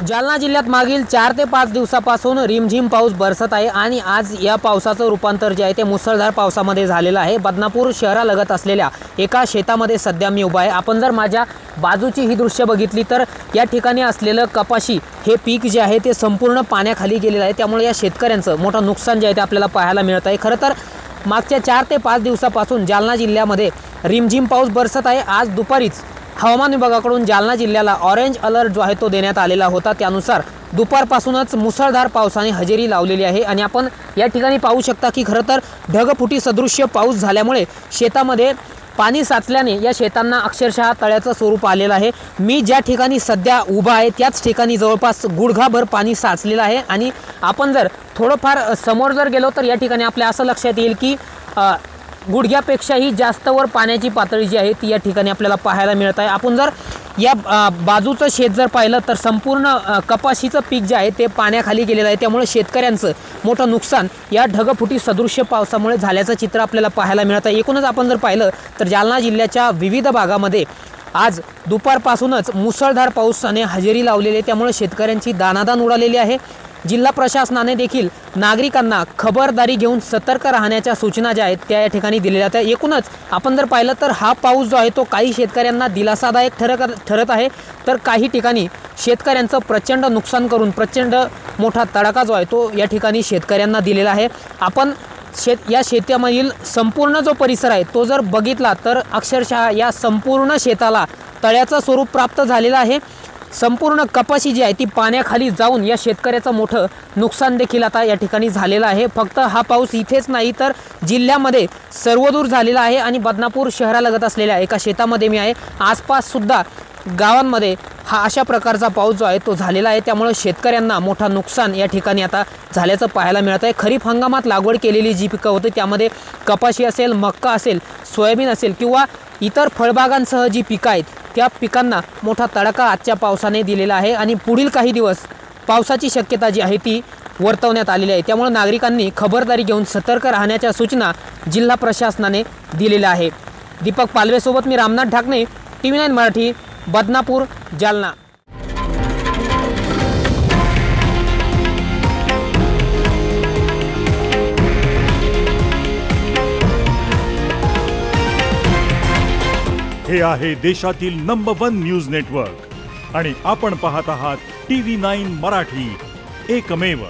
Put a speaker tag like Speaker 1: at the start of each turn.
Speaker 1: जालना जिल्ह्यात मागील 4 ते 5 दिवसापासून रिमझिम पाऊस बरसत आहे आणि आज या पावसाचं रूपांतर जे आहे ते मुसळधार पावसामध्ये झालेलं आहे। बदनापूर शहरालगत असलेल्या एका शेतामध्ये सध्या मी उभा आहे। आपण जर माझ्या बाजूची ही दृश्य बघितली तर या ठिकाणी असलेलं कपाशी हे पीक जे आहे ते संपूर्ण पाण्याखाली गेलेलं आहे। त्यामुळे या शेतकऱ्यांचं मोठं नुकसान जे आहे ते आपल्याला पाहायला मिळत आहे। खरं तर मागच्या 4 ते 5 दिवसापासून जालना जिल्ह्यामध्ये रिमझिम पाऊस बरसत आहे। आज दुपारीच हवामान विभागाकडून जालना जिल्ह्याला ऑरेंज अलर्ट जो आहे तो देण्यात आलेला होता। त्यानुसार दुपारपासूनच मुसळधार पावसाने हजेरी लावलेली आहे आणि आपण या ठिकाणी पाहू शकता की खरं तर ढगफुटी सदृश्य पाऊस झाल्यामुळे शेतामध्ये पाणी साचल्याने या शेतांना अक्षरशः तळ्याचं स्वरूप आलेलं आहे। मी ज्या ठिकाणी सध्या उभा आहे त्याच ठिकाणी जवळपास गुडघाभर पाणी साचलेलं आहे आणि आपण जर थोडंफार समोर जर गेलो तर या ठिकाणी आपल्या असं लक्षात येईल की गुडघ्यापेक्षाही जास्त वर पाण्याची पातळी जी आहे ती या ठिकाणी आपल्याला पाहायला मिळत आहे। आपण जर या बाजूचं शेत जर पाहिलं तर संपूर्ण कपाशीचं पीक जे आहे ते पाण्याखाली गेलेलं आहे। त्यामुळे शेतकऱ्यांचं मोठं नुकसान या ढगफुटी सदृश्य पावसामुळे झाल्याचं चित्र आपल्याला पाहायला मिळत आहे। एकूणच आपण जर पाहिलं तर जालना जिल्ह्याच्या विविध भागामध्ये आज दुपारपासूनच मुसळधार पावसाने हजेरी लावलेली आहे। त्यामुळे शेतकऱ्यांची दाणादाण उडालेली आहे। जिल्हा प्रशासनाने देखील नागरिकांना खबरदारी घेऊन सतर्क राहण्याच्या सूचना ज्या आहेत त्या या ठिकाणी दिलेल्या आहेत। एकूणच आपण जर पाहिलं तर हा पाऊस जो आहे तो काही शेतकऱ्यांना दिलासादायक ठरत आहे, तर काही ठिकाणी शेतकऱ्यांचं प्रचंड नुकसान करून प्रचंड मोठा तडाखा जो आहे तो या ठिकाणी शेतकऱ्यांना दिलेला आहे। आपण या शेतामधील संपूर्ण जो परिसर आहे तो जर बघितला तर अक्षरशः या संपूर्ण शेताला तळ्याचं स्वरूप प्राप्त झालेलं आहे। संपूर्ण कपाशी जी आहे ती पाण्याखाली जाऊन या शेतकऱ्याचं मोठं नुकसान देखील आता या ठिकाणी झालेलं आहे। फक्त हा पाऊस इथेच नाही तर जिल्ह्यामध्ये सर्वदूर झालेला आहे आणि बदनापूर शहरालगत असलेल्या एका शेतामध्ये मी आहे। आसपास सुद्धा गावांमध्ये हा अशा प्रकारचा पाऊस जो आहे तो झालेला आहे। त्यामुळे शेतकऱ्यांना मोठा नुकसान या ठिकाणी आता झाल्याचं पाहायला मिळत आहे। खरीप हंगामात लागवड केलेली जी पिकं होती त्यामध्ये कपाशी असेल, मक्का असेल, सोयाबीन असेल किंवा इतर फळबागांसह जी पिकं आहेत त्या पिकांना मोठा तडाखा आजच्या पावसाने दिलेला आहे आणि पुढील काही दिवस पावसाची शक्यता जी आहे ती वर्तवण्यात आलेली आहे। त्यामुळे नागरिकांनी खबरदारी घेऊन सतर्क राहण्याच्या सूचना जिल्हा प्रशासनाने दिलेल्या आहे। दीपक पालवेसोबत मी रामनाथ ढाकणे, TV9 मराठी, बदनापूर, जालना।
Speaker 2: हे आहे देशातील नंबर 1 न्यूज नेटवर्क आणि आपण पाहत आहात TV9 मराठी, एकमेव।